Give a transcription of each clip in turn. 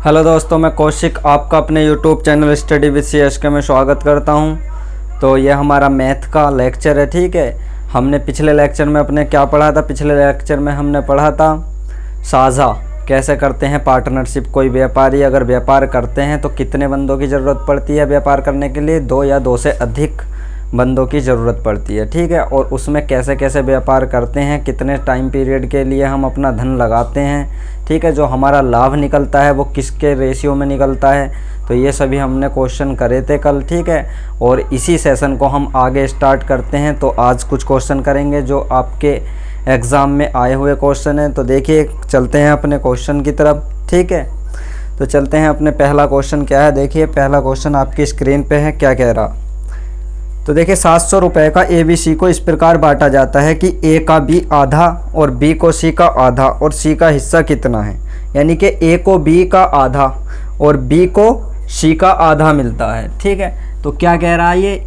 Hello दोस्तों, मैं कौशिक आपका अपने YouTube channel study with CSK में स्वागत करता हूं। तो ये हमारा मैथ का लेक्चर है। ठीक है, हमने पिछले लेक्चर में अपने क्या पढ़ा था? पिछले लेक्चर में हमने पढ़ा था साझा कैसे करते हैं पार्टनरशिप। कोई व्यापारी अगर व्यापार करते हैं तो कितने बंदों की ज़रूरत पड़ती है व्यापार करने के लिए? 2 या 2 से अधिक बंदों की ज़रूरत पड़ती है। ठीक है, और उसमें कैसे कैसे व्यापार करते हैं, कितने टाइम पीरियड के लिए हम अपना धन लगाते हैं। ठीक है, जो हमारा लाभ निकलता है वो किसके रेशियो में निकलता है। तो ये सभी हमने क्वेश्चन करे थे कल। ठीक है, और इसी सेशन को हम आगे स्टार्ट करते हैं। तो आज कुछ क्वेश्चन करेंगे जो आपके एग्ज़ाम में आए हुए क्वेश्चन हैं। तो देखिए, चलते हैं अपने क्वेश्चन की तरफ। ठीक है, तो चलते हैं अपने पहला क्वेश्चन क्या है। देखिए, पहला क्वेश्चन आपकी स्क्रीन पे है। क्या कह रहा? तो देखिए, 700 रुपये का ABC को इस प्रकार बांटा जाता है कि A का B आधा और B को C का आधा और C का हिस्सा कितना है। यानी कि A को B का आधा और B को C का आधा मिलता है। ठीक है, तो क्या कह रहा है ये?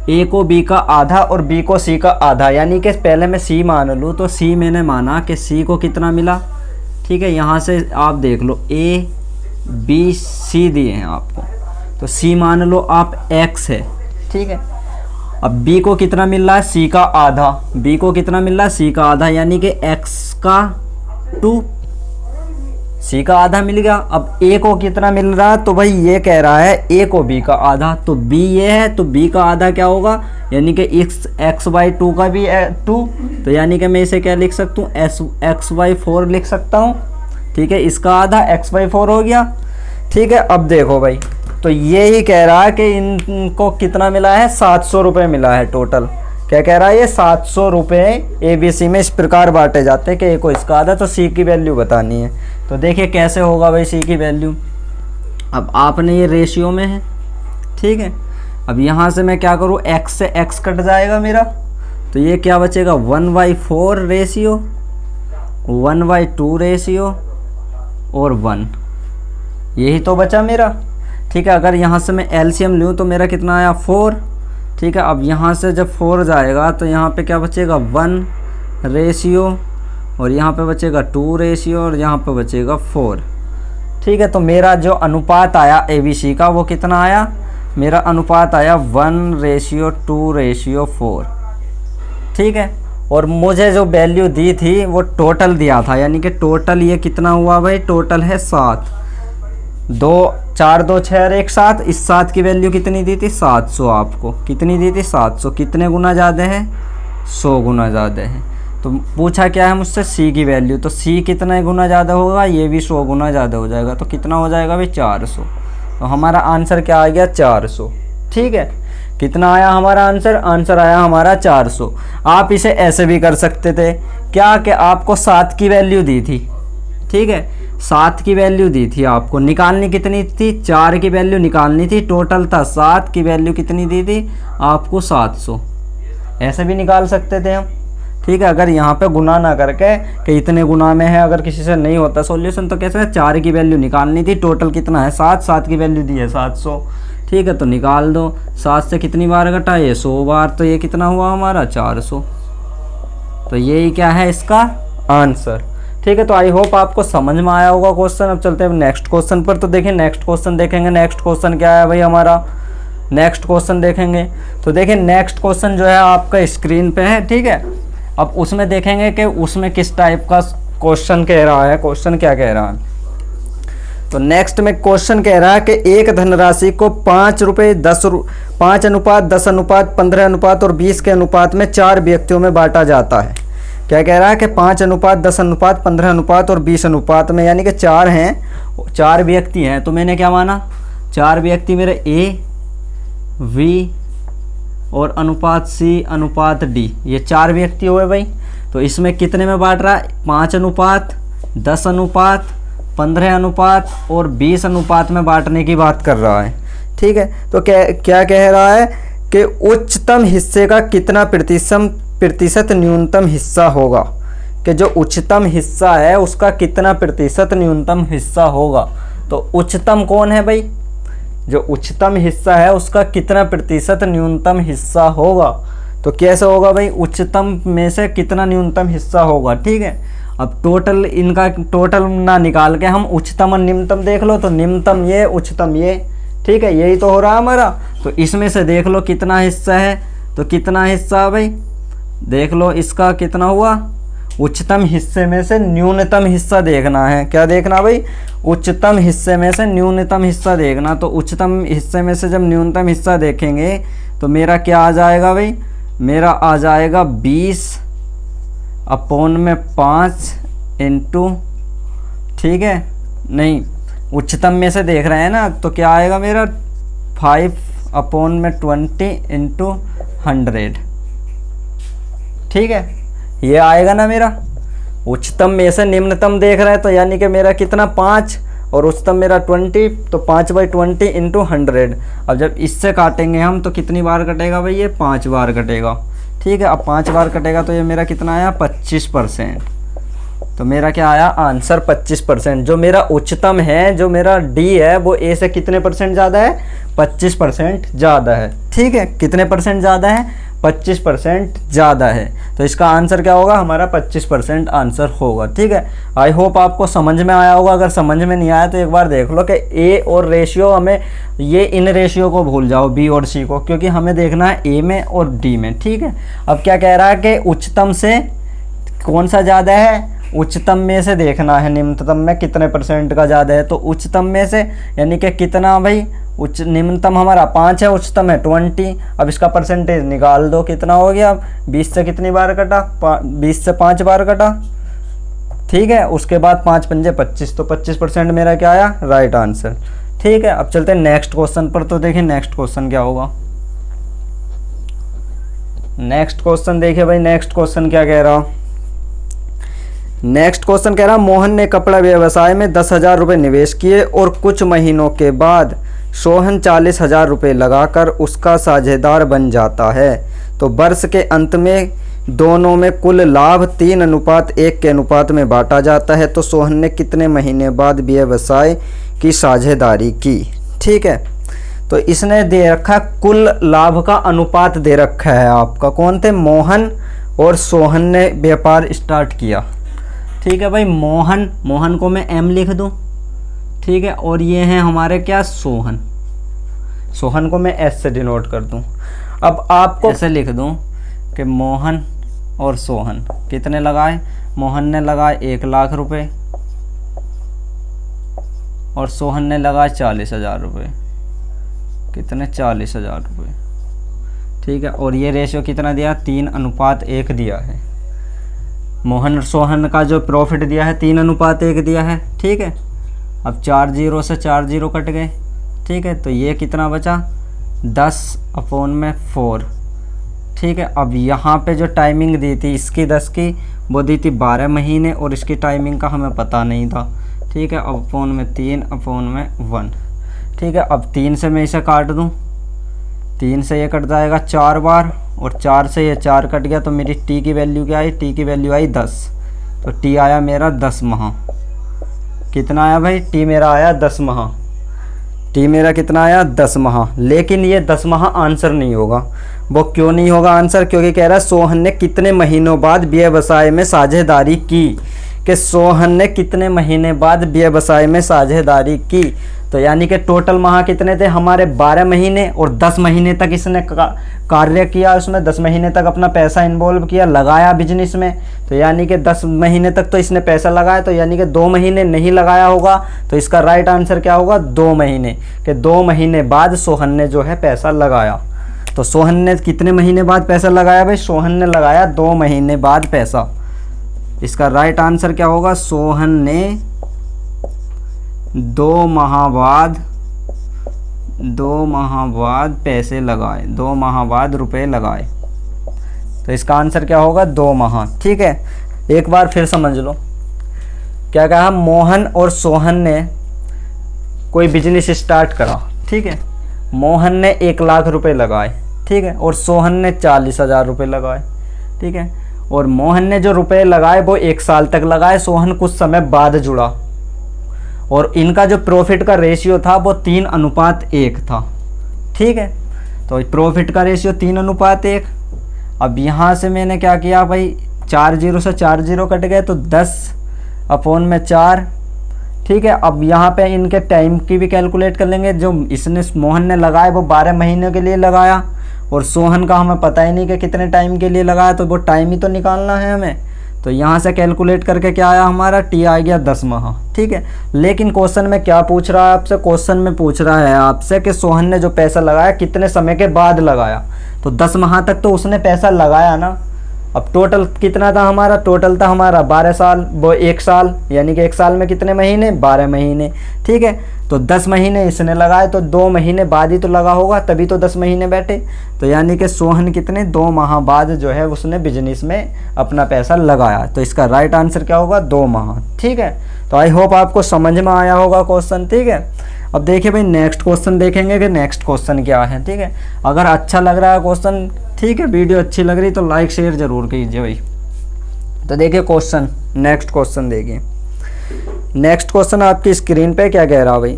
A को B का आधा और B को C का आधा, यानी कि पहले मैं C मान लूँ तो C मैंने माना कि C को कितना मिला। ठीक है, यहाँ से आप देख लो A B C दिए हैं आपको, तो C मान लो आप X है। ठीक है, अब B को कितना मिल रहा है? C का आधा। B को कितना मिल रहा है? C का आधा, यानी कि X का 2, C का आधा मिल गया। अब A को कितना मिल रहा है? तो भाई ये कह रहा है A को B का आधा, तो B ये है तो B का आधा क्या होगा? यानी कि x/2 का भी 2, तो यानी कि मैं इसे क्या लिख सकता हूँ? x/4 लिख सकता हूँ। ठीक है, इसका आधा x/4 हो गया। ठीक है, अब देखो भाई, तो ये ही कह रहा है कि इनको कितना मिला है? 700 रुपये मिला है टोटल। क्या कह रहा है ये? 700 रुपये ABC में इस प्रकार बांटे जाते हैं कि A को इसका आधा, तो C की वैल्यू बतानी है। तो देखिए कैसे होगा भाई C की वैल्यू। अब आपने ये रेशियो में है। ठीक है, अब यहाँ से मैं क्या करूँ? X से X कट जाएगा मेरा, तो ये क्या बचेगा? 1/4 रेशियो, 1/2 रेशियो और 1, यही तो बचा मेरा। ठीक है, अगर यहाँ से मैं LCM लूँ तो मेरा कितना आया? 4। ठीक है, अब यहाँ से जब 4 जाएगा तो यहाँ पे क्या बचेगा? 1 रेशियो और यहाँ पे बचेगा 2 रेशियो और यहाँ पे बचेगा 4। ठीक है, तो मेरा जो अनुपात आया ABC का वो कितना आया? मेरा अनुपात आया 1/2/4। ठीक है, और मुझे जो वैल्यू दी थी वो टोटल दिया था, यानी कि टोटल ये कितना हुआ भाई? टोटल है 7। 2 4 2 6 और 1 7। इस 7 की वैल्यू कितनी दी थी? 700। आपको कितनी दी थी? 700। कितने गुना ज़्यादा है? 100 गुना ज़्यादा है। तो पूछा क्या है मुझसे? C की वैल्यू। तो C कितना गुना ज़्यादा होगा? ये भी 100 गुना ज़्यादा हो जाएगा। तो कितना हो जाएगा भाई? 400। तो हमारा आंसर क्या आ गया? 400। ठीक है, कितना आया हमारा आंसर? आंसर आया हमारा 400। आप इसे ऐसे भी कर सकते थे, क्या कि आपको 7 की वैल्यू दी थी। ठीक है, 7 की वैल्यू दी थी, आपको निकालनी कितनी थी? 4 की वैल्यू निकालनी थी। टोटल था 7 की वैल्यू कितनी दी थी आपको? 700। ऐसे भी निकाल सकते थे हम। ठीक है, अगर यहाँ पे गुना ना करके कि इतने गुना में है, अगर किसी से नहीं होता सॉल्यूशन तो कैसे? 4 की वैल्यू निकालनी थी। टोटल कितना है? 7 की वैल्यू दी है 700। ठीक है, तो निकाल दो। 7 से कितनी बार घटा? ये 100 बार, तो ये कितना हुआ हमारा? 400। तो यही क्या है इसका आंसर। ठीक है, तो आई होप आपको समझ में आया होगा क्वेश्चन। अब चलते हैं नेक्स्ट क्वेश्चन पर। तो देखिए, नेक्स्ट क्वेश्चन देखेंगे। नेक्स्ट क्वेश्चन क्या है भाई हमारा? नेक्स्ट क्वेश्चन देखेंगे। तो देखिए, नेक्स्ट क्वेश्चन जो है आपका स्क्रीन पे है। ठीक है, अब उसमें देखेंगे कि उसमें किस टाइप का क्वेश्चन कह रहा है। क्वेश्चन क्या कह रहा है? तो नेक्स्ट में क्वेश्चन कह रहा है कि एक धनराशि को 5 रुपये 5 अनुपात 10 अनुपात 15 अनुपात और 20 के अनुपात में 4 व्यक्तियों में बांटा जाता है। क्या कह रहा है कि 5 अनुपात 10 अनुपात 15 अनुपात और 20 अनुपात में, यानी कि 4 हैं, 4 व्यक्ति हैं। तो मैंने क्या माना? 4 व्यक्ति मेरे A V और अनुपात C अनुपात D, ये 4 व्यक्ति हुए भाई। तो इसमें कितने में बांट रहा है? 5 अनुपात 10 अनुपात 15 अनुपात और 20 अनुपात में बांटने की बात कर रहा है। ठीक है, तो क्या कह रहा है कि उच्चतम हिस्से का कितना प्रतिशत न्यूनतम हिस्सा होगा, कि जो उच्चतम हिस्सा है उसका कितना प्रतिशत न्यूनतम हिस्सा होगा। तो उच्चतम कौन है भाई? जो उच्चतम हिस्सा है उसका कितना प्रतिशत न्यूनतम हिस्सा होगा। तो कैसे होगा भाई? उच्चतम में से कितना न्यूनतम हिस्सा होगा। ठीक है, अब टोटल इनका टोटल ना निकाल के हम उच्चतम और निम्नतम देख लो, तो निम्नतम ये, उच्चतम ये, ठीक है, यही तो हो रहा है हमारा। तो इसमें से देख लो कितना हिस्सा है, तो कितना हिस्सा भाई देख लो, इसका कितना हुआ, उच्चतम हिस्से में से न्यूनतम हिस्सा देखना है। क्या देखना भाई, उच्चतम हिस्से में से न्यूनतम हिस्सा देखना। तो उच्चतम हिस्से में से जब न्यूनतम हिस्सा देखेंगे तो मेरा क्या आ जाएगा भाई, मेरा आ जाएगा 20/5 इंटू, ठीक है, नहीं उच्चतम में से देख रहे हैं ना, तो क्या आएगा मेरा 5/20 इंटू 100, ठीक है, ये आएगा ना मेरा। उच्चतम में से निम्नतम देख रहे हैं तो यानी कि मेरा कितना 5 और उच्चतम मेरा 20, तो 5/20 इंटू 100। अब जब इससे काटेंगे हम तो कितनी बार कटेगा भाई, ये 5 बार कटेगा, ठीक है। अब 5 बार कटेगा तो ये मेरा कितना आया 25%। तो मेरा क्या आया आंसर 25%। जो मेरा उच्चतम है, जो मेरा डी है, वो ए से कितने परसेंट ज़्यादा है, 25% ज़्यादा है, ठीक है। कितने परसेंट ज़्यादा है, 25% ज़्यादा है। तो इसका आंसर क्या होगा, हमारा 25% आंसर होगा, ठीक है। आई होप आपको समझ में आया होगा। अगर समझ में नहीं आया तो एक बार देख लो कि ए और रेशियो, हमें ये इन रेशियो को भूल जाओ, बी और सी को, क्योंकि हमें देखना है ए में और डी में, ठीक है। अब क्या कह रहा है कि उच्चतम से कौन सा ज़्यादा है, उच्चतम में से देखना है निम्नतम में कितने परसेंट का ज़्यादा है। तो उच्चतम में से यानी कि कितना भाई, निम्नतम हमारा 5 है, उच्चतम है 20। अब इसका परसेंटेज निकाल दो, कितना हो गया, 20 से कितनी बार कटा, 20 से 5 बार कटा, ठीक है। उसके बाद 5 पंजे 25, तो 25% मेरा क्या आया, राइट आंसर, ठीक है। अब चलते हैं नेक्स्ट क्वेश्चन पर। तो देखिए नेक्स्ट क्वेश्चन क्या होगा। नेक्स्ट क्वेश्चन देखिए भाई, नेक्स्ट क्वेश्चन क्या कह रहा, नेक्स्ट क्वेश्चन कह रहा मोहन ने कपड़ा व्यवसाय में 10,000 रुपये निवेश किए और कुछ महीनों के बाद सोहन 40,000 रुपये लगाकर उसका साझेदार बन जाता है। तो वर्ष के अंत में दोनों में कुल लाभ 3:1 के अनुपात में बांटा जाता है। तो सोहन ने कितने महीने बाद व्यवसाय की साझेदारी की, ठीक है। तो इसने दे रखा कुल लाभ का अनुपात दे रखा है आपका, कौन थे, मोहन और सोहन ने व्यापार स्टार्ट किया, ठीक है भाई। मोहन, मोहन को मैं एम लिख दूं, ठीक है, और ये हैं हमारे क्या, सोहन, सोहन को मैं एस से डिनोट कर दूं। अब आपको ऐसे लिख दूं कि मोहन और सोहन कितने लगाए, मोहन ने लगाए 1,00,000 रुपये और सोहन ने लगाए 40,000 रुपये, कितने 40,000 रुपये, ठीक है। और ये रेशियो कितना दिया, 3:1 दिया है। मोहन और सोहन का जो प्रॉफिट दिया है 3:1 दिया है, ठीक है। अब 4 0 से 4 0 कट गए, ठीक है। तो ये कितना बचा 10/4, ठीक है। अब यहाँ पे जो टाइमिंग दी थी इसकी 10 की, वो दी थी 12 महीने और इसकी टाइमिंग का हमें पता नहीं था, ठीक है। अब 3/1, ठीक है। अब 3 से मैं इसे काट दूँ, 3 से ये कट जाएगा 4 बार और 4 से ये 4 कट गया, तो मेरी टी की वैल्यू क्या आई, टी की वैल्यू आई 10। तो टी आया मेरा 10 माह, कितना आया भाई, टी मेरा आया 10 माह, टी मेरा कितना आया 10 माह। लेकिन ये 10 माह आंसर नहीं होगा। वो क्यों नहीं होगा आंसर, क्योंकि कह रहा है सोहन ने कितने महीनों बाद व्यवसाय में साझेदारी की, कि सोहन ने कितने महीने बाद व्यवसाय में साझेदारी की। तो यानी कि टोटल माह कितने थे हमारे, 12 महीने, और 10 महीने तक इसने कार्य किया, उसमें 10 महीने तक अपना पैसा इन्वॉल्व किया, लगाया बिजनेस में। तो यानी कि 10 महीने तक तो इसने पैसा लगाया, तो यानी कि 2 महीने नहीं लगाया होगा। तो इसका राइट आंसर क्या होगा, 2 महीने, कि 2 महीने बाद सोहन ने जो है पैसा लगाया। तो सोहन ने कितने महीने बाद पैसा लगाया भाई, सोहन ने लगाया 2 महीने बाद पैसा। इसका राइट आंसर क्या होगा, सोहन ने 2 माह बाद पैसे लगाए, 2 माह बाद रुपए लगाए। तो इसका आंसर क्या होगा, 2 माह, ठीक है। एक बार फिर समझ लो, क्या कहा, मोहन और सोहन ने कोई बिजनेस स्टार्ट करा, ठीक है। मोहन ने 1,00,000 रुपए लगाए, ठीक है, और सोहन ने 40,000 रुपये लगाए, ठीक है। और मोहन ने जो रुपए लगाए वो 1 साल तक लगाए, सोहन कुछ समय बाद जुड़ा, और इनका जो प्रॉफिट का रेशियो था वो 3:1 था, ठीक है। तो प्रॉफिट का रेशियो 3:1। अब यहाँ से मैंने क्या किया भाई, 4 जीरो से 4 जीरो कट गए तो 10/4। ठीक है, अब यहाँ पे इनके टाइम की भी कैलकुलेट कर लेंगे। जो इसने मोहन ने लगाया वो 12 महीने के लिए लगाया, और सोहन का हमें पता ही नहीं कि कितने टाइम के लिए लगाया, तो वो टाइम ही तो निकालना है हमें। तो यहाँ से कैलकुलेट करके क्या आया हमारा, टी आ गया 10 माह। ठीक है, लेकिन क्वेश्चन में क्या पूछ रहा है आपसे, क्वेश्चन में पूछ रहा है आपसे कि सोहन ने जो पैसा लगाया कितने समय के बाद लगाया। तो 10 माह तक तो उसने पैसा लगाया ना। अब टोटल कितना था हमारा, टोटल था हमारा 12 साल, वो 1 साल, यानी कि 1 साल में कितने महीने, 12 महीने। ठीक है, तो 10 महीने इसने लगाए, तो 2 महीने बाद ही तो लगा होगा, तभी तो 10 महीने बैठे। तो यानी कि सोहन कितने 2 माह बाद जो है उसने बिजनेस में अपना पैसा लगाया। तो इसका राइट आंसर क्या होगा, 2 माह। ठीक है, तो आई होप आपको समझ में आया होगा क्वेश्चन। ठीक है, अब देखिए भाई नेक्स्ट क्वेश्चन देखेंगे कि नेक्स्ट क्वेश्चन क्या है। ठीक है, अगर अच्छा लग रहा है क्वेश्चन, ठीक है, वीडियो अच्छी लग रही तो लाइक शेयर जरूर कीजिए भाई। तो देखिए क्वेश्चन, नेक्स्ट क्वेश्चन देखिए। नेक्स्ट क्वेश्चन आपकी स्क्रीन पे क्या कह रहा भाई,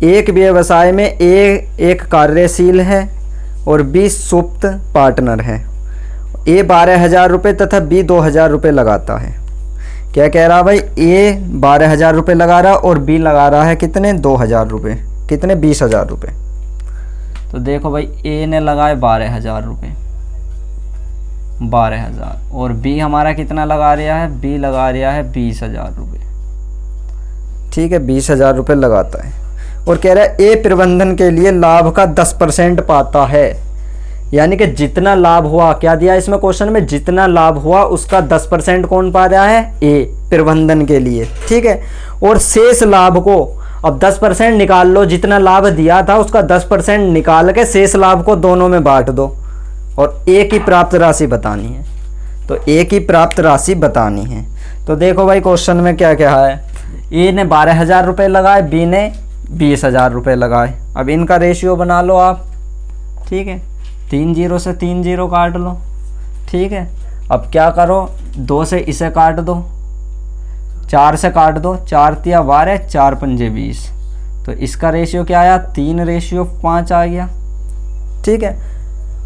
एक व्यवसाय में एक कार्यशील है और बी सुप्त पार्टनर है। ए 12,000 रुपये तथा बी 2,000 रुपये लगाता है। क्या कह रहा भाई, ए 12,000 रुपये लगा रहा और बी लगा रहा है कितने, 2,000 रुपये, कितने 20,000 रुपये। तो देखो भाई ए ने लगाए 12,000 रुपये, 12,000, और बी हमारा कितना लगा रहा है, बी लगा रहा है 20,000 रुपये। ठीक है, 20,000 रुपये लगाता है और कह रहा है ए प्रबंधन के लिए लाभ का 10% पाता है। यानी कि जितना लाभ हुआ, क्या दिया इसमें क्वेश्चन में, जितना लाभ हुआ उसका 10% कौन पा रहा है, ए प्रबंधन के लिए। ठीक है, और शेष लाभ को, अब 10% निकाल लो, जितना लाभ दिया था उसका 10% निकाल के शेष लाभ को दोनों में बांट दो और ए की प्राप्त राशि बतानी है। तो ए की प्राप्त राशि बतानी है। तो देखो भाई क्वेश्चन में क्या क्या है, ए ने 12,000 रुपये लगाए, बी ने 20,000 रुपये लगाए। अब इनका रेशियो बना लो आप। ठीक है, 3 जीरो से 3 जीरो काट लो। ठीक है, अब क्या करो, 2 से इसे काट दो, 4 से काट दो, 4 तिया 12, 4 पंजे 20। तो इसका रेशियो क्या आया, 3:5 आ गया। ठीक है,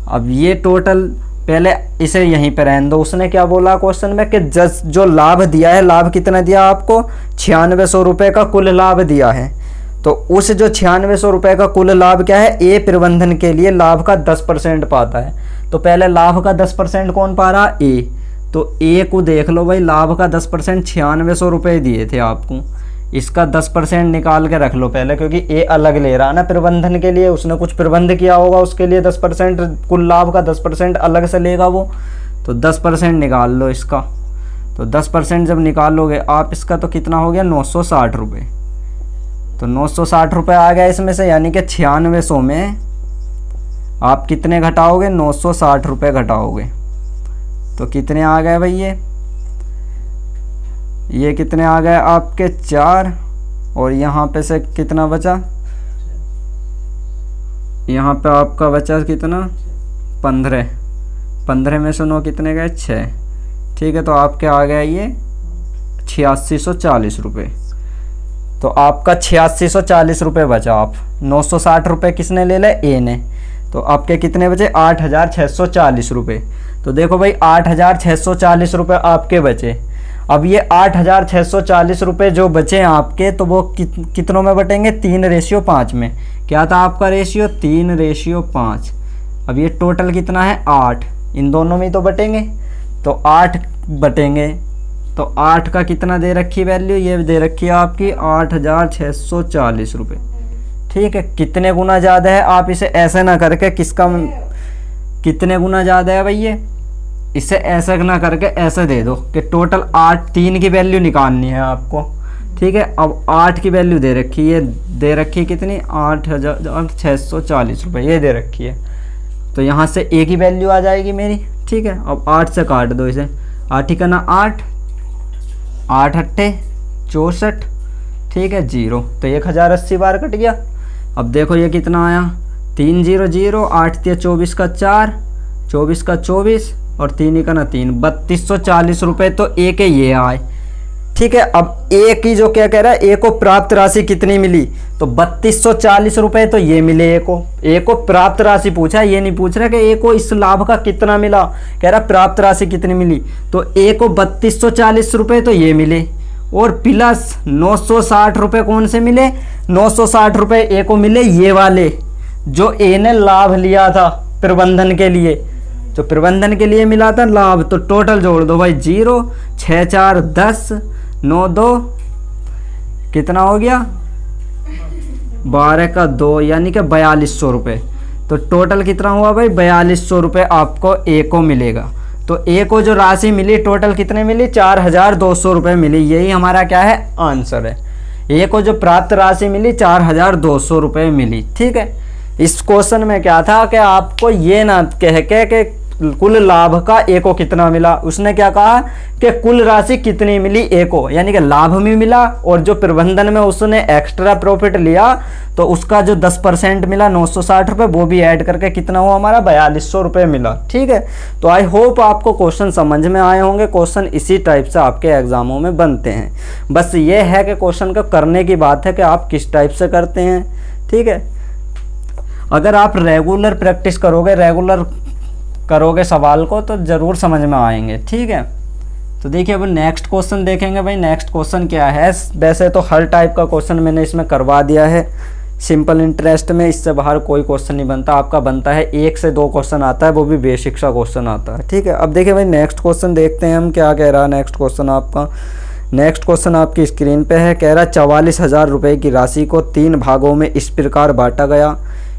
अब ये टोटल पहले इसे यहीं पर रहने दो। उसने क्या बोला क्वेश्चन में कि जो लाभ दिया है, लाभ कितना दिया आपको, 9600 रुपये का कुल लाभ दिया है। तो उस जो 9600 रुपये का कुल लाभ क्या है, ए प्रबंधन के लिए लाभ का 10% पाता है। तो पहले लाभ का 10% कौन पा रहा, ए। तो ए को देख लो भाई, लाभ का 10% 9600 रुपये दिए थे आपको, इसका 10% निकाल के रख लो पहले, क्योंकि ए अलग ले रहा है ना प्रबंधन के लिए, उसने कुछ प्रबंध किया होगा, उसके लिए 10%, कुल लाभ का 10% अलग से लेगा वो। तो 10% निकाल लो इसका। तो 10% जब निकालोगे आप इसका, तो कितना हो गया, 960 रुपये। तो 960 रुपये आ गया इसमें से, यानी कि 9600 में आप कितने घटाओगे, 960 रुपये घटाओगे। तो कितने आ गए भाई, ये कितने आ गए आपके 4, और यहाँ पे से कितना बचा, यहाँ पे आपका बचा कितना, 15 में से 9 कितने गए, 6। ठीक है, तो आपके आ गया ये 8640 रुपये। तो आपका 8640 रुपये बचा। आप 960 रुपये किसने ले ले, ए ने। तो आपके कितने बचे, 8640 रुपये। तो देखो भाई 8640 रुपये आपके बचे। अब ये 8640 रुपये जो बचे आपके, तो वो कितनों में बटेंगे, 3:5 में। क्या था आपका रेशियो, 3:5। अब ये टोटल कितना है, 8, इन दोनों में तो बटेंगे, तो 8 बटेंगे। तो 8 का कितना दे रखी वैल्यू, ये दे रखी है आपकी 8640 रुपये। ठीक है, कितने गुना ज़्यादा है, आप इसे ऐसे ना करके कितने गुना ज़्यादा है भाई, ये इसे ऐसे ना करके ऐसे दे दो कि टोटल 3 की वैल्यू निकालनी है आपको। ठीक है, अब 8 की वैल्यू दे रखी है, दे रखी है कितनी, 8640 रुपये ये दे रखी है। तो यहाँ से ए की वैल्यू आ जाएगी मेरी। ठीक है, अब 8 से काट दो इसे, 8 का ना 8, 8 अट्ठे 64। ठीक है, 0, तो 1080 बार कट गया। अब देखो ये कितना आया, 300, 8 तिया 24 का 4, 24 का 24 और 3 का ना 3, 3240 रुपये तो ए के ये आए। ठीक है। अब ए की जो क्या कह रहा है, ए को प्राप्त राशि कितनी मिली, तो 3240 रुपए तो ये मिले ए को प्राप्त राशि पूछा है, ये नहीं पूछ रहा कि ए को इस लाभ का कितना मिला, कह रहा प्राप्त राशि कितनी मिली। तो ए को 3240 रुपए तो ये मिले, और प्लस 960 रुपए कौन से मिले, 960 रुपए ए को मिले ये वाले जो ए ने लाभ लिया था प्रबंधन के लिए, जो प्रबंधन के लिए मिला था लाभ। तो टोटल जोड़ दो भाई, 0 6 4 10 9 2 कितना हो गया, 12 का 2 यानी कि 4200 रुपये। तो टोटल कितना हुआ भाई, 4200 रुपये आपको ए को मिलेगा। तो ए को जो राशि मिली टोटल कितने मिली, 4200 रुपये मिली। यही हमारा क्या है, आंसर है। ए को जो प्राप्त राशि मिली 4200 रुपये मिली। ठीक है। इस क्वेश्चन में क्या था कि आपको ये ना कह के कुल लाभ का ए को कितना मिला, उसने क्या कहा कि कुल राशि कितनी मिली ए को, यानी कि लाभ भी मिला और जो प्रबंधन में उसने एक्स्ट्रा प्रॉफिट लिया तो उसका जो 10% मिला 960 रुपये, वो भी ऐड करके कितना हुआ हमारा, 4200 रुपये मिला। ठीक है। तो आई होप आपको क्वेश्चन समझ में आए होंगे। क्वेश्चन इसी टाइप से आपके एग्जामों में बनते हैं। बस ये है कि क्वेश्चन को करने की बात है कि आप किस टाइप से करते हैं। ठीक है। अगर आप रेगुलर प्रैक्टिस करोगे, रेगुलर करोगे सवाल को, तो ज़रूर समझ में आएंगे। ठीक है। तो देखिए अब नेक्स्ट क्वेश्चन देखेंगे भाई। नेक्स्ट क्वेश्चन क्या है, वैसे तो हर टाइप का क्वेश्चन मैंने इसमें करवा दिया है सिंपल इंटरेस्ट में, इससे बाहर कोई क्वेश्चन नहीं बनता। आपका बनता है 1 से 2 क्वेश्चन आता है, वो भी बेसिक सा क्वेश्चन आता है। ठीक है। अब देखिए भाई नेक्स्ट क्वेश्चन देखते हैं हम क्या कह रहा है। नेक्स्ट क्वेश्चन आपका, नेक्स्ट क्वेश्चन आपकी स्क्रीन पे है। कह रहा है 44,000 रुपये की राशि को 3 भागों में इस प्रकार बांटा गया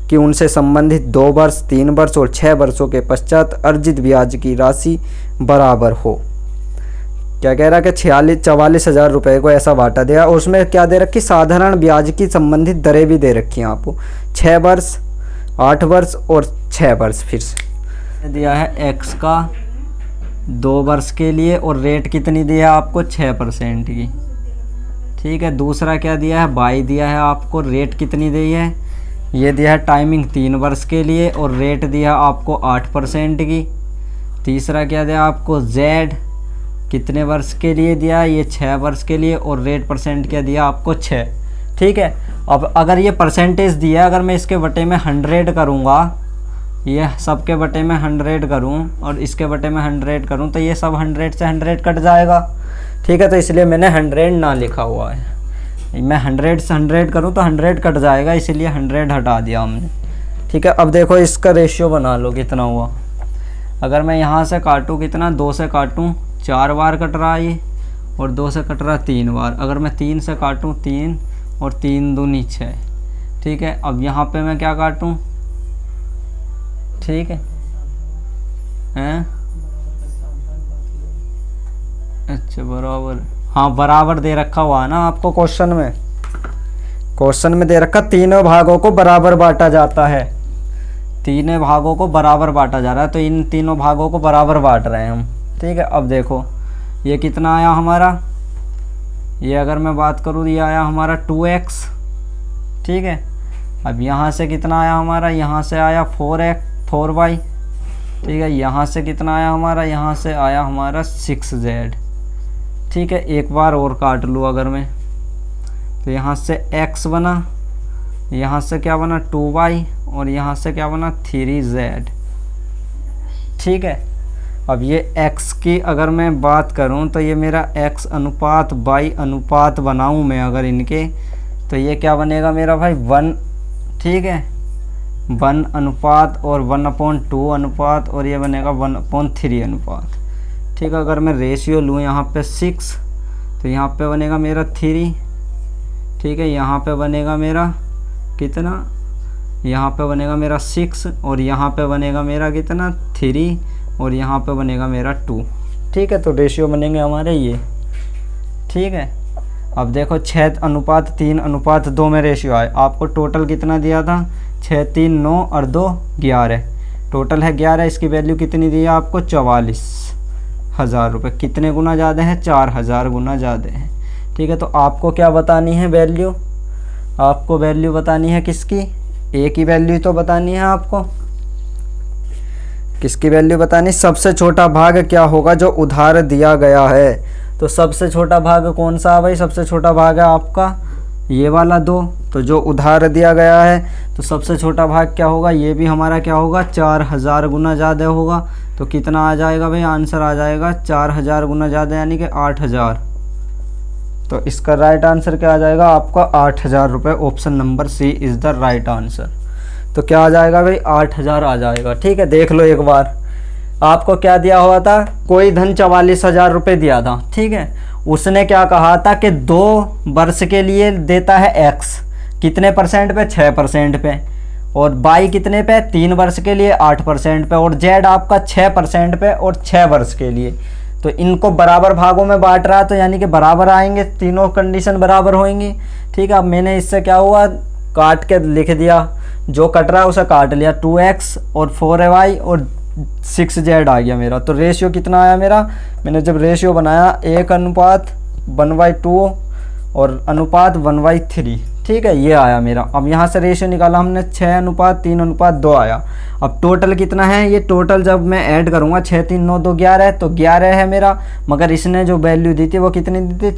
कि उनसे संबंधित 2 वर्ष, 3 वर्ष और 6 वर्षों के पश्चात अर्जित ब्याज की राशि बराबर हो। क्या कह रहा है कि 44,000 रुपये को ऐसा बांटा दिया, और उसमें क्या दे रखी, साधारण ब्याज की संबंधित दरें भी दे रखी हैं आपको, 6 वर्ष, 8 वर्ष और 6 वर्ष। फिर से दिया है x का 2 वर्ष के लिए, और रेट कितनी दी है आपको, 6% की। ठीक है। दूसरा क्या दिया है, y दिया है आपको, रेट कितनी दी है, ये दिया है टाइमिंग 3 वर्ष के लिए, और रेट दिया आपको 8% की। तीसरा क्या दिया आपको, z कितने वर्ष के लिए दिया, ये 6 वर्ष के लिए, और रेट परसेंट क्या दिया आपको, 6। ठीक है। अब अगर ये परसेंटेज दिया, अगर मैं इसके बटे में 100 करूँगा, ये सब के बटे में 100 करूँ और इसके बटे में 100 करूँ, तो ये सब 100 से 100 कट जाएगा। ठीक है। तो इसलिए मैंने 100 ना लिखा हुआ है। मैं 100 से 100 करूँ तो 100 कट जाएगा, इसीलिए 100 हटा दिया हमने। ठीक है। अब देखो इसका रेशियो बना लो कितना हुआ। अगर मैं यहाँ से काटूँ कितना, 2 से काटूँ 4 बार कट रहा है ये, और 2 से कट रहा 3 बार। अगर मैं 3 से काटूँ 3 और 3 दूनी 6। ठीक है। अब यहाँ पे मैं क्या काटूँ, ठीक है, हैं, अच्छा बराबर, हाँ बराबर दे रखा हुआ है ना आपको क्वेश्चन में। क्वेश्चन में दे रखा 3 भागों को बराबर बांटा जाता है, 3 भागों को बराबर बांटा जा रहा है, तो इन 3 भागों को बराबर बांट रहे हैं हम। ठीक है। अब देखो ये कितना आया हमारा, ये अगर मैं बात करूँ ये आया हमारा 2x। ठीक है। अब यहाँ से कितना आया हमारा, यहाँ से आया 4y। ठीक है। यहाँ से कितना आया हमारा, यहाँ से आया हमारा 6z। ठीक है। एक बार और काट लूँ अगर मैं, तो यहाँ से x बना, यहाँ से क्या बना 2y, और यहाँ से क्या बना 3z। ठीक है। अब ये x की अगर मैं बात करूँ तो ये मेरा x अनुपात y अनुपात बनाऊँ मैं अगर इनके, तो ये क्या बनेगा मेरा भाई 1। ठीक है। 1 अनुपात और 1/2 अनुपात, और ये बनेगा 1/3 अनुपात। ठीक है। अगर मैं रेशियो लूँ यहाँ पे 6, तो यहाँ पे बनेगा मेरा 3। ठीक है। यहाँ पे बनेगा मेरा कितना, यहाँ पे बनेगा मेरा 6, और यहाँ पे बनेगा मेरा कितना 3, और यहाँ पे बनेगा मेरा 2। ठीक है। तो रेशियो बनेंगे हमारे ये। ठीक है। अब देखो 6:3:2 में रेशियो आए। आपको टोटल कितना दिया था, 6 3 9 और 2 11, टोटल है 11। इसकी वैल्यू कितनी दी है आपको, 44,000 रुपये। कितने गुना ज़्यादा है, 4000 गुना ज़्यादा है। ठीक है। तो आपको क्या बतानी है वैल्यू, आपको वैल्यू बतानी है किसकी, ए की वैल्यू तो बतानी है आपको। किसकी वैल्यू बतानी, सबसे छोटा भाग क्या होगा जो उधार दिया गया है। तो सबसे छोटा भाग कौन सा है भाई, सबसे छोटा भाग है आपका ये वाला 2। तो जो उधार दिया गया है तो सबसे छोटा भाग क्या होगा, ये भी हमारा क्या होगा 4000 गुना ज़्यादा होगा। तो कितना आ जाएगा भाई, आंसर आ जाएगा 4000 गुना ज़्यादा यानी कि 8000। तो इसका राइट आंसर क्या आ जाएगा आपका 8000 रुपये। Option number C is the right answer. तो क्या आ जाएगा भाई 8000 आ जाएगा। ठीक है, देख लो एक बार आपको क्या दिया हुआ था, कोई धन 44,000 रुपये दिया था। ठीक है, उसने क्या कहा था कि 2 वर्ष के लिए देता है एक्स, कितने परसेंट पे 6% पे, और बाई कितने पे 3 वर्ष के लिए 8% पे, और जेड आपका 6% पे और 6 वर्ष के लिए। तो इनको बराबर भागों में बांट रहा, तो यानी कि बराबर आएंगे, तीनों कंडीशन बराबर होंगी। ठीक है, अब मैंने इससे क्या हुआ काट के लिख दिया, जो कट रहा है उसे काट लिया, 2x और 4y और 6z आ गया मेरा। तो रेशियो कितना आया मेरा, मैंने जब रेशियो बनाया 1:1/2 और अनुपात 1/3। ठीक है, ये आया मेरा। अब यहाँ से रेशियो निकाला हमने 6:3:2 आया। अब टोटल कितना है, ये टोटल जब मैं ऐड करूँगा 6 3 9 2 11, तो 11 है मेरा, मगर इसने जो वैल्यू दी थी वो कितनी दी थी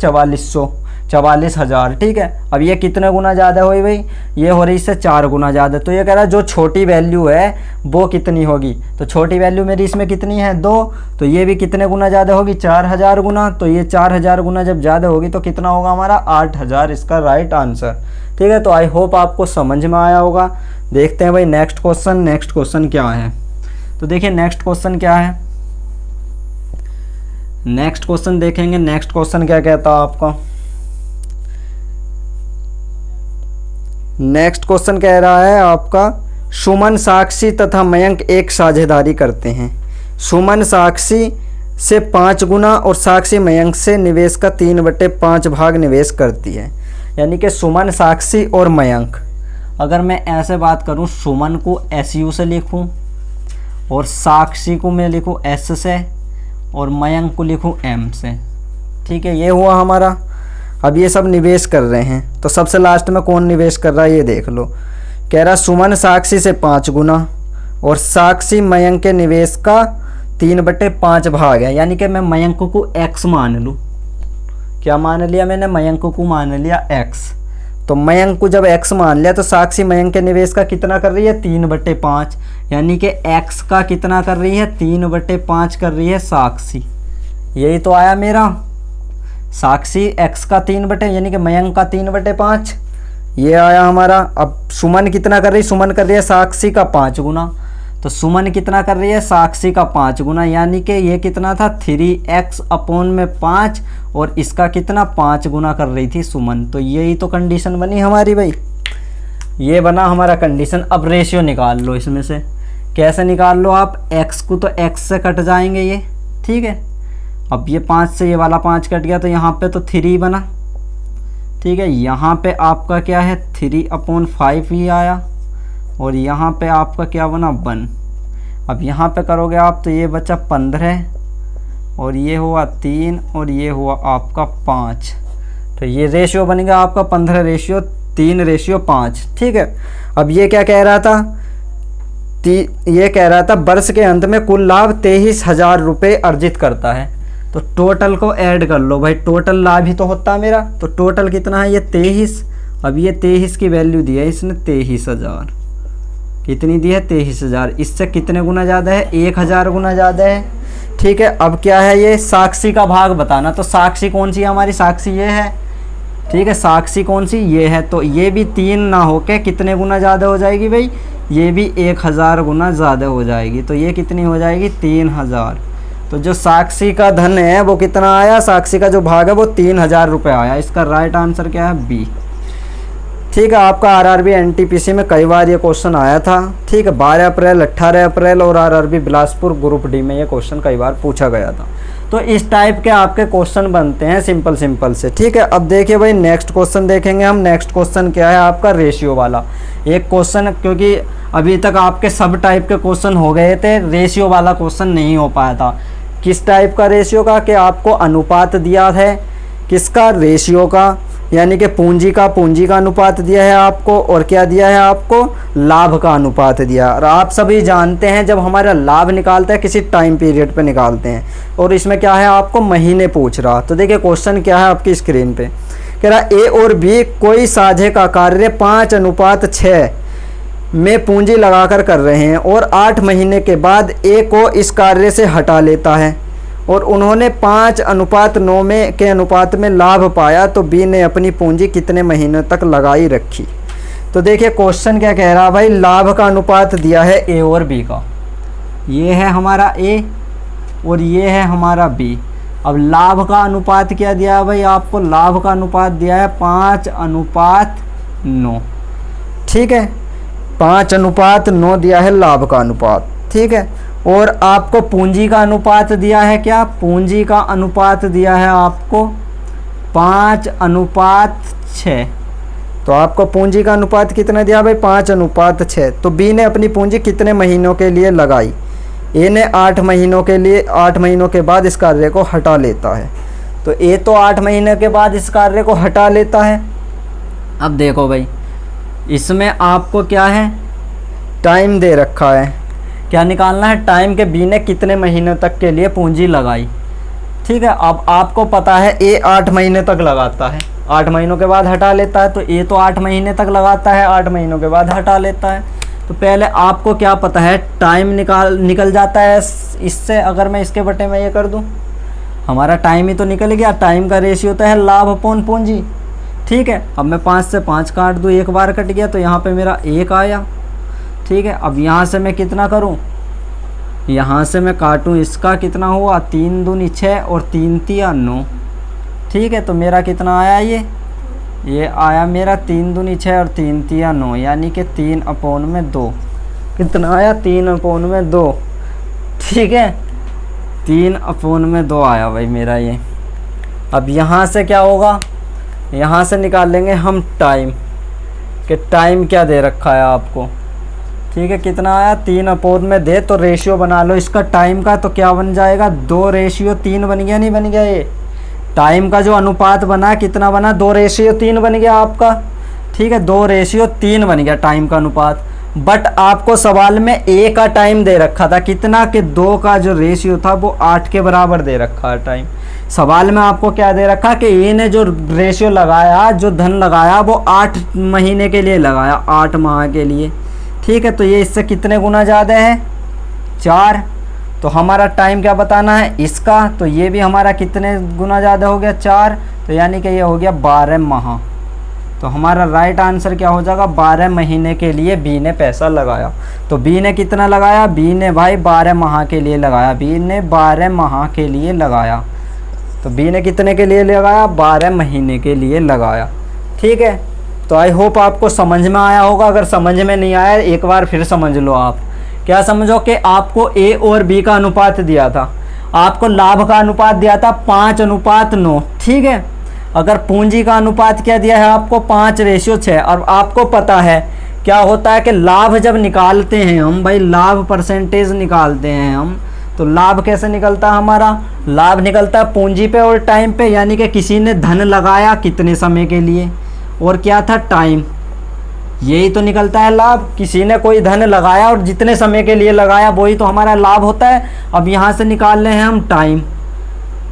44,000। ठीक है, अब ये कितने गुना ज़्यादा हुई भाई, ये हो रही इससे 4 गुना ज़्यादा। तो ये कह रहा है जो छोटी वैल्यू है वो कितनी होगी, तो छोटी वैल्यू मेरी इसमें कितनी है 2, तो ये भी कितने गुना ज़्यादा होगी 4000 गुना। तो ये 4000 गुना जब ज़्यादा होगी तो कितना होगा हमारा 8000, इसका राइट आंसर। ठीक है, तो आई होप आपको समझ में आया होगा। देखते हैं भाई नेक्स्ट क्वेश्चन क्या है। तो देखिए नेक्स्ट क्वेश्चन क्या है, नेक्स्ट क्वेश्चन देखेंगे। नेक्स्ट क्वेश्चन क्या कहता है आपका, नेक्स्ट क्वेश्चन कह रहा है आपका सुमन साक्षी तथा मयंक एक साझेदारी करते हैं। सुमन साक्षी से 5 गुना और साक्षी मयंक से निवेश का 3/5 भाग निवेश करती है। यानी कि सुमन साक्षी और मयंक, अगर मैं ऐसे बात करूं, सुमन को SU से लिखूं और साक्षी को मैं लिखूं S से और मयंक को लिखूं M से। ठीक है, ये हुआ हमारा। अब ये सब निवेश कर रहे हैं, तो सबसे लास्ट में कौन निवेश कर रहा है ये देख लो। कह रहा सुमन साक्षी से 5 गुना और साक्षी मयंक के निवेश का 3/5 भाग है। यानी कि मैं मयंक को X मान लूँ, क्या मान लिया मैंने, मयंक को मान लिया X। तो मयंक को जब X मान लिया तो साक्षी मयंक के निवेश का कितना कर रही है 3/5, यानी कि X का कितना कर रही है 3/5 कर रही है साक्षी। यही तो आया मेरा, साक्षी X का 3 यानी कि मयंक का 3/5, ये आया हमारा। अब सुमन कितना कर रही है, सुमन कर रही है साक्षी का 5 गुना। तो सुमन कितना कर रही है साक्षी का 5 गुना, यानी कि ये कितना था 3x/5 और इसका कितना 5 गुना कर रही थी सुमन। तो यही तो कंडीशन बनी हमारी भाई, ये बना हमारा कंडीशन। अब रेशियो निकाल लो इसमें से, कैसे निकाल लो आप, x को तो x से कट जाएंगे ये। ठीक है, अब ये 5 से ये वाला 5 कट गया तो यहाँ पे तो 3 बना। ठीक है, यहाँ पे आपका क्या है 3/5 ही आया और यहाँ पे आपका क्या बना 1। अब यहाँ पे करोगे आप तो ये बचा 15 और ये हुआ 3 और ये हुआ आपका 5। तो ये रेशियो बनेगा आपका 15:3:5। ठीक है, अब ये क्या कह रहा था, ये कह रहा था वर्ष के अंत में कुल लाभ 23,000 रुपये अर्जित करता है। तो टोटल को ऐड कर लो भाई, टोटल लाभ ही तो होता है मेरा। तो टोटल कितना है ये 23। अब ये 23 की वैल्यू दी है इसने 23,000, कितनी दी है 23,000। इससे कितने गुना ज़्यादा है 1,000 गुना ज़्यादा है। ठीक है, अब क्या है ये साक्षी का भाग बताना। तो साक्षी कौन सी है हमारी, साक्षी ये है। ठीक है, साक्षी कौन सी ये है, तो ये भी 3 ना होके कितने गुना ज़्यादा हो जाएगी भाई, ये भी 1,000 गुना ज़्यादा हो जाएगी। तो ये कितनी हो जाएगी 3,000। तो जो साक्षी का धन है वो कितना आया, साक्षी का जो भाग है वो 3,000 रुपये आया। इसका राइट आंसर क्या है बी। ठीक है, आपका आरआरबी एनटीपीसी में कई बार ये क्वेश्चन आया था। ठीक है, 12 अप्रैल 18 अप्रैल और आरआरबी बिलासपुर ग्रुप डी में ये क्वेश्चन कई बार पूछा गया था। तो इस टाइप के आपके क्वेश्चन बनते हैं सिंपल से। ठीक है, अब देखिए भाई नेक्स्ट क्वेश्चन देखेंगे हम। नेक्स्ट क्वेश्चन क्या है आपका रेशियो वाला एक क्वेश्चन, क्योंकि अभी तक आपके सब टाइप के क्वेश्चन हो गए थे, रेशियो वाला क्वेश्चन नहीं हो पाया था। किस टाइप का रेशियो का, कि आपको अनुपात दिया है किसका, रेशियो का, यानी कि पूंजी का अनुपात दिया है आपको, और क्या दिया है आपको, लाभ का अनुपात दिया। और आप सभी जानते हैं जब हमारा लाभ निकालता है किसी टाइम पीरियड पे निकालते हैं, और इसमें क्या है आपको महीने पूछ रहा। तो देखिए क्वेश्चन क्या है आपकी स्क्रीन पे, कह रहा ए और बी कोई साझे का कार्य 5:6 में पूंजी लगाकर कर रहे हैं और 8 महीने के बाद ए को इस कार्य से हटा लेता है और उन्होंने 5:9 में के अनुपात में लाभ पाया, तो बी ने अपनी पूंजी कितने महीनों तक लगाई रखी। तो देखिए क्वेश्चन क्या कह रहा है भाई, लाभ का अनुपात दिया है ए और बी का, ये है हमारा ए और ये है हमारा बी। अब लाभ का अनुपात क्या दिया है भाई आपको, लाभ का अनुपात दिया है 5:9, ठीक है, 5:9 दिया है लाभ का अनुपात, ठीक है। और आपको पूंजी का अनुपात दिया है क्या, पूंजी का अनुपात दिया है आपको 5:6। तो आपको पूंजी का अनुपात कितना दिया भाई, 5:6। तो बी ने अपनी पूंजी कितने महीनों के लिए लगाई, ए ने 8 महीनों के लिए, 8 महीनों के बाद इस कार्य को हटा लेता है। तो ए तो 8 महीने के बाद इस कार्य को हटा लेता है। अब देखो भाई इसमें आपको क्या है, टाइम दे रखा है, क्या निकालना है टाइम के बी ने कितने महीनों तक के लिए पूंजी लगाई, ठीक है। अब आपको पता है ए 8 महीने तक लगाता है, 8 महीनों के बाद हटा लेता है। तो ए तो 8 महीने तक लगाता है, 8 महीनों के बाद हटा लेता है। तो पहले आपको क्या पता है, टाइम निकल जाता है इससे। अगर मैं इसके बटे में ये कर दूं, हमारा टाइम ही तो निकल गया। टाइम का रेशियो तो है लाभ अपॉन पूंजी, ठीक है। अब मैं 5 से 5 काट दूँ, एक बार कट गया तो यहाँ पे मेरा 1 आया, ठीक है। अब यहाँ से मैं कितना करूँ, यहाँ से मैं काटूँ, इसका कितना हुआ, 3 दूनी 6 और 3 तिया 9, ठीक है। तो मेरा कितना आया, ये आया मेरा 3 दूनी 6 और 3 तिया 9, यानी कि 3/2 कितना आया, 3/2, ठीक है, 3/2 आया भाई मेरा ये। अब यहाँ से क्या होगा, यहाँ से निकाल लेंगे हम टाइम, कि टाइम क्या दे रखा है आपको, ठीक है। कितना आया, 3/2 दे, तो रेशियो बना लो इसका टाइम का, तो क्या बन जाएगा, 2:3 बन गया, नहीं बन गया, ये टाइम का जो अनुपात बना कितना बना, 2:3 बन गया आपका, ठीक है, 2:3 बन गया टाइम का अनुपात। बट आपको सवाल में ए का टाइम दे रखा था कितना, कि 2 का जो रेशियो था वो 8 के बराबर दे रखा है टाइम। सवाल में आपको क्या दे रखा कि ए ने जो रेशियो लगाया, जो धन लगाया, वो 8 महीने के लिए लगाया, 8 माह के लिए, ठीक है। तो ये इससे कितने गुना ज़्यादा है, 4। तो हमारा टाइम क्या बताना है इसका, तो ये भी हमारा कितने गुना ज़्यादा हो गया, 4। तो यानी कि ये हो गया 12 माह। तो हमारा राइट आंसर क्या हो जाएगा, 12 महीने के लिए बी ने पैसा लगाया। तो बी ने कितना लगाया, बी ने भाई 12 माह के लिए लगाया, बी ने 12 माह के लिए लगाया। तो बी ने कितने के लिए लगाया, 12 महीने के लिए लगाया, ठीक है। तो आई होप आपको समझ में आया होगा। अगर समझ में नहीं आया एक बार फिर समझ लो। आप क्या समझो कि आपको ए और बी का अनुपात दिया था, आपको लाभ का अनुपात दिया था 5:9, ठीक है। अगर पूंजी का अनुपात क्या दिया है आपको, 5:6। और आपको पता है क्या होता है कि लाभ जब निकालते हैं हम भाई, लाभ परसेंटेज निकालते हैं हम, तो लाभ कैसे निकलता है हमारा, लाभ निकलता है पूंजी पे और टाइम पे। यानी कि किसी ने धन लगाया कितने समय के लिए, और क्या था, टाइम, यही तो निकलता है लाभ। किसी ने कोई धन लगाया और जितने समय के लिए लगाया वही तो हमारा लाभ होता है। अब यहाँ से निकाल रहे हैं हम टाइम,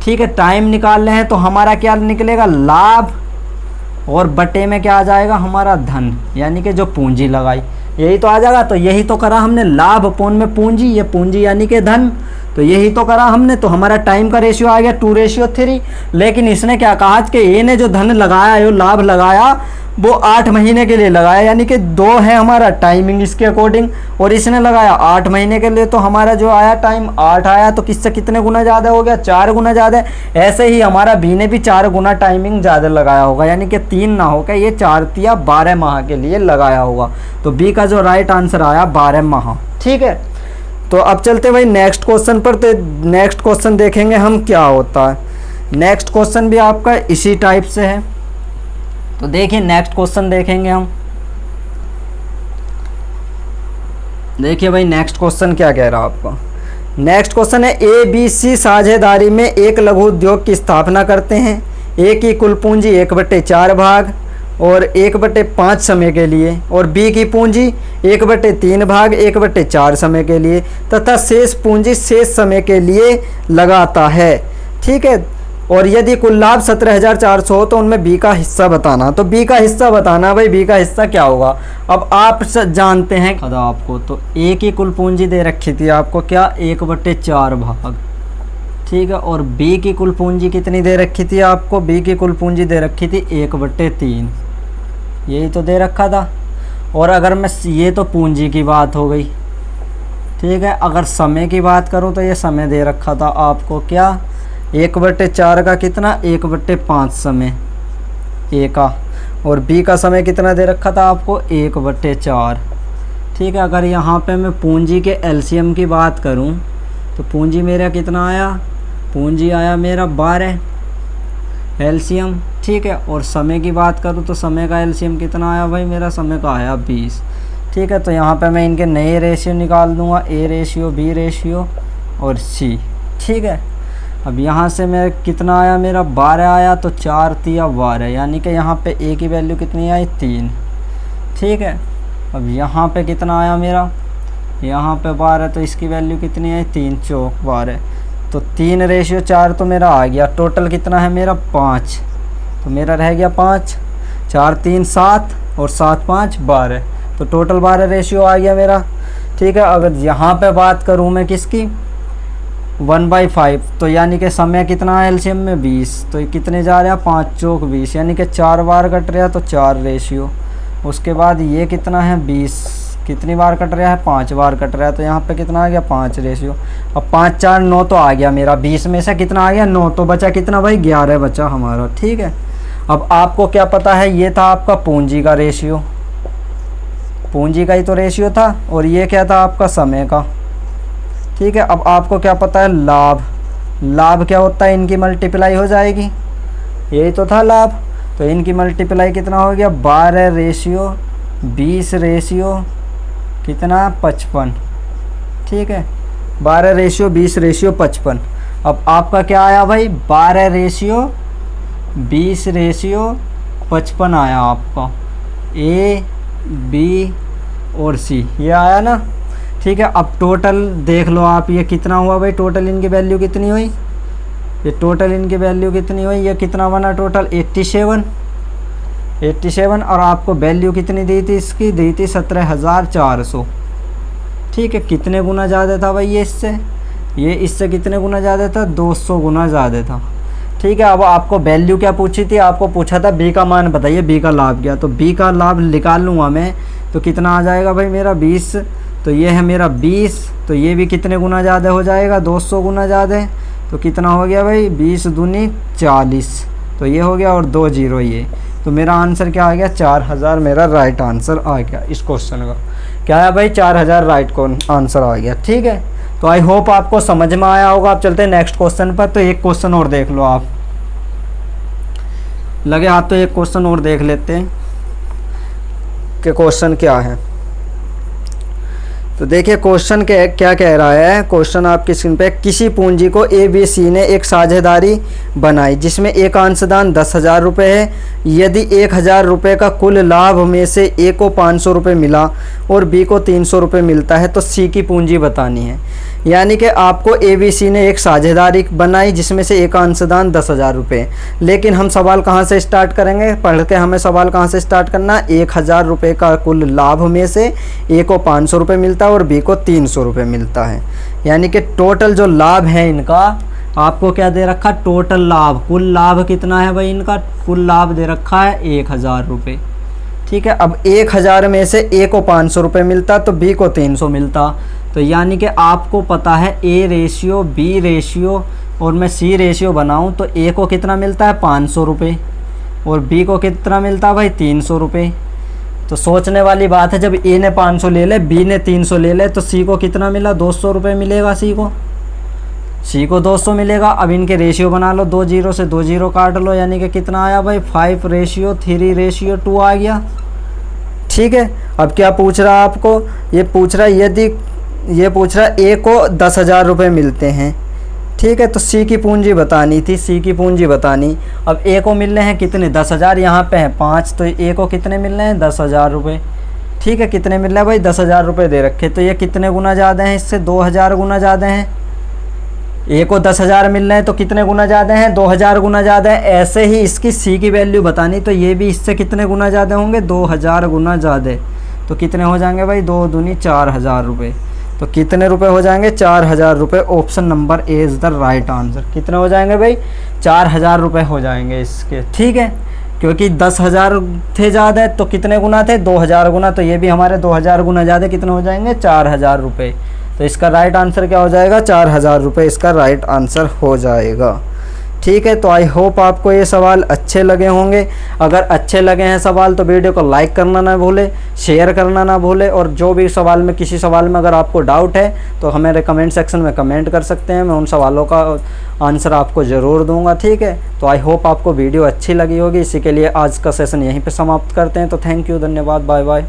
ठीक है, टाइम निकाल रहे हैं तो हमारा क्या निकलेगा, लाभ, और बटे में क्या आ जाएगा हमारा धन, यानी कि जो पूंजी लगाई, यही तो आ जाएगा। तो यही तो करा हमने, लाभ अपॉन में पूंजी, ये पूंजी यानी कि धन, तो यही तो करा हमने। तो हमारा टाइम का रेशियो आ गया 2:3। लेकिन इसने क्या कहा कि ए ने जो धन लगाया, जो लाभ लगाया, वो 8 महीने के लिए लगाया, यानी कि 2 है हमारा टाइमिंग इसके अकॉर्डिंग, और इसने लगाया 8 महीने के लिए। तो हमारा जो आया टाइम 8 आया, तो किससे कितने गुना ज़्यादा हो गया, 4 गुना ज़्यादा। ऐसे ही हमारा बी ने भी 4 गुना टाइमिंग ज़्यादा लगाया होगा, यानी कि 3 ना होकर ये 4 या 12 माह के लिए लगाया होगा। तो बी का जो राइट आंसर आया 12 माह, ठीक है। तो अब चलते भाई नेक्स्ट क्वेश्चन पर। तो नेक्स्ट क्वेश्चन देखेंगे हम क्या होता है। नेक्स्ट क्वेश्चन भी आपका इसी टाइप से है। तो देखिए नेक्स्ट क्वेश्चन देखेंगे हम। देखिए भाई नेक्स्ट क्वेश्चन क्या कह रहा है आपका। नेक्स्ट क्वेश्चन है, ABC साझेदारी में एक लघु उद्योग की स्थापना करते हैं। ए की कुल पूंजी 1/4 भाग और 1/5 समय के लिए, और बी की पूंजी 1/3 भाग 1/4 समय के लिए, तथा शेष पूंजी शेष समय के लिए लगाता है। ठीक है। और यदि कुल लाभ 17,400 हो तो उनमें बी का हिस्सा बताना। तो बी का हिस्सा बताना भाई, बी का हिस्सा क्या होगा। अब आप जानते हैं आपको, तो ए की कुल पूंजी दे रखी थी आपको क्या, 1/4 भाग। ठीक है। और बी की कुल पूंजी कितनी दे रखी थी आपको, बी की कुल पूंजी दे रखी थी 1/3, यही तो दे रखा था। और अगर मैं, ये तो पूंजी की बात हो गई। ठीक है। अगर समय की बात करूं तो ये समय दे रखा था आपको क्या, 1/4 का कितना, 1/5 समय ए का, और बी का समय कितना दे रखा था आपको, 1/4। ठीक है। अगर यहाँ पे मैं पूंजी के एलसीएम की बात करूँ तो पूंजी मेरा कितना आया, पूंजी आया मेरा 12 एलसीएम। ठीक है। और समय की बात करूँ तो समय का एलसीएम कितना आया भाई, मेरा समय का आया 20। ठीक है। तो यहाँ पे मैं इनके नए रेशियो निकाल दूँगा, ए रेशियो, बी रेशियो और सी। ठीक है। अब यहाँ से मैं कितना आया, मेरा 12 आया, तो 4 तिया 12, यानी कि यहाँ पे ए की वैल्यू कितनी आई, 3। ठीक है। अब यहाँ पे कितना आया मेरा, यहाँ पे 12, तो इसकी वैल्यू कितनी आई, 3 चौक 12, तो 3/4 तो मेरा आ गया। टोटल कितना है मेरा, 5, तो मेरा रह गया 5, 4 3 7 और 7 5 12, तो टोटल 12 रेशियो आ गया मेरा। ठीक है। अगर यहाँ पे बात करूँ मैं किसकी, 1/5, तो यानी कि समय कितना है एलसीएम में 20, तो कितने जा रहा है, 5 चौक 20, यानी कि 4 बार कट रहा है, तो 4 रेशियो। उसके बाद ये कितना है 20, कितनी बार कट रहा है, 5 बार कट रहा है, तो यहाँ पे कितना आ गया, 5 रेशियो। अब 5 4 9 तो आ गया मेरा, 20 में से कितना आ गया, 9, तो बचा कितना भाई, 11 बचा हमारा। ठीक है। अब आपको क्या पता है, ये था आपका पूंजी का रेशियो, पूंजी का ही तो रेशियो था, और ये क्या था आपका समय का। ठीक है। अब आपको क्या पता है, लाभ, लाभ क्या होता है, इनकी मल्टीप्लाई हो जाएगी, यही तो था लाभ। तो इनकी मल्टीप्लाई कितना हो गया, 12 रेशियो 20 रेशियो कितना, 55। ठीक है। 12 रेशियो 20 रेशियो 55। अब आपका क्या आया भाई, 12 रेशियो 20 रेशियो 55 आया आपका, ए बी और सी, ये आया ना। ठीक है। अब टोटल देख लो आप, ये कितना हुआ भाई, टोटल इनकी वैल्यू कितनी हुई, ये टोटल इनकी वैल्यू कितनी हुई, ये कितना बना टोटल, 87। और आपको वैल्यू कितनी दी थी इसकी, दी थी 17,400। ठीक है। कितने गुना ज़्यादा था भाई ये इससे कितने गुना ज़्यादा था, 200 गुना ज़्यादा था। ठीक है। अब आपको वैल्यू क्या पूछी थी, आपको पूछा था बी का मान बताइए, बी का लाभ क्या, तो बी का लाभ निकाल लूँगा मैं, तो कितना आ जाएगा भाई मेरा 20, तो ये है मेरा 20, तो ये भी कितने गुना ज़्यादा हो जाएगा, 200 गुना ज़्यादा, तो कितना हो गया भाई, 20 दूनी 40, तो ये हो गया, और 2 0 ये, तो मेरा आंसर क्या आ गया, 4000 मेरा राइट आंसर आ गया इस क्वेश्चन का। क्या है भाई, 4000 राइट को आंसर आ गया। ठीक है। तो आई होप आपको समझ में आया होगा। आप चलते हैं नेक्स्ट क्वेश्चन पर। तो एक क्वेश्चन और देख लो आप, लगे हाथ तो एक क्वेश्चन और देख लेते हैं कि क्वेश्चन क्या है। तो देखिए क्वेश्चन क्या कह रहा है, क्वेश्चन आपकी स्क्रीन पे, किसी पूंजी को ए बी सी ने एक साझेदारी बनाई जिसमें एक अंशदान 10,000 रुपये है। यदि 1,000 रुपये का कुल लाभ में से ए को 500 रुपये मिला और बी को 300 रुपये मिलता है तो सी की पूंजी बतानी है। यानी कि आपको ए बी सी ने एक साझेदारी बनाई जिसमें से एक अंशदान 10,000 रुपये। लेकिन हम सवाल कहाँ से स्टार्ट करेंगे, पढ़ के हमें सवाल कहाँ से स्टार्ट करना, 1,000 रुपये का कुल लाभ में से ए को 500 रुपये मिलता है और बी को 300 रुपये मिलता है। यानी कि टोटल जो लाभ है इनका, आपको क्या दे रखा, टोटल लाभ, कुल लाभ कितना है भाई इनका, कुल लाभ दे रखा है 1,000 रुपये। ठीक है। अब 1,000 में से ए को 500 रुपये मिलता तो बी को 300 मिलता, तो यानी कि आपको पता है ए रेशियो बी रेशियो और मैं सी रेशियो बनाऊं तो ए को कितना मिलता है 500 रुपये और बी को कितना मिलता है भाई 300 रुपये। तो सोचने वाली बात है, जब ए ने 500 ले ले, बी ने 300 ले ले, तो सी को कितना मिला, 200 रुपये मिलेगा। सी को 200 मिलेगा। अब इनके रेशियो बना लो, 2 0 से 2 0 काट लो, यानी कि कितना आया भाई 5:3:2 आ गया। ठीक है। अब क्या पूछ रहा है आपको, ये पूछ रहा है ए को 10,000 रुपये मिलते हैं। ठीक है। तो सी की पूंजी बतानी थी, सी की पूंजी बतानी। अब ए को मिल रहे हैं कितने, 10,000, यहाँ पे है 5, तो ए को कितने मिल रहे हैं, 10,000 रुपये। ठीक है, कितने मिल रहे हैं भाई, 10,000 रुपये दे रखे, तो ये कितने गुना ज़्यादा हैं इससे, 2,000 गुना ज़्यादा हैं। ए को 10,000 मिल रहे हैं तो कितने गुना ज़्यादा हैं, 2,000 गुना ज़्यादा है। ऐसे ही इसकी सी की वैल्यू बतानी, तो ये भी इससे कितने गुना ज़्यादा होंगे, 2,000 गुना ज़्यादा। तो कितने हो जाएंगे भाई, 2 दूनी 4,000 रुपये। तो कितने रुपए हो जाएंगे, 4,000 रुपये। Option number A is the right answer. कितने हो जाएंगे भाई, 4,000 रुपये हो जाएंगे इसके। ठीक है, क्योंकि 10,000 थे ज़्यादा, तो कितने गुना थे, 2,000 गुना, तो ये भी हमारे 2,000 गुना ज़्यादा, कितने हो जाएंगे, 4,000 रुपये। तो इसका राइट आंसर क्या हो जाएगा, 4,000 रुपये इसका राइट आंसर हो जाएगा। ठीक है, तो आई होप आपको ये सवाल अच्छे लगे होंगे। अगर अच्छे लगे हैं सवाल तो वीडियो को लाइक करना ना भूले, शेयर करना ना भूले, और जो भी सवाल में, किसी सवाल में अगर आपको डाउट है तो हमें कमेंट सेक्शन में कमेंट कर सकते हैं, मैं उन सवालों का आंसर आपको ज़रूर दूंगा। ठीक है, तो आई होप आपको वीडियो अच्छी लगी होगी। इसी के लिए आज का सेशन यहीं पर समाप्त करते हैं। तो थैंक यू, धन्यवाद, बाय बाय।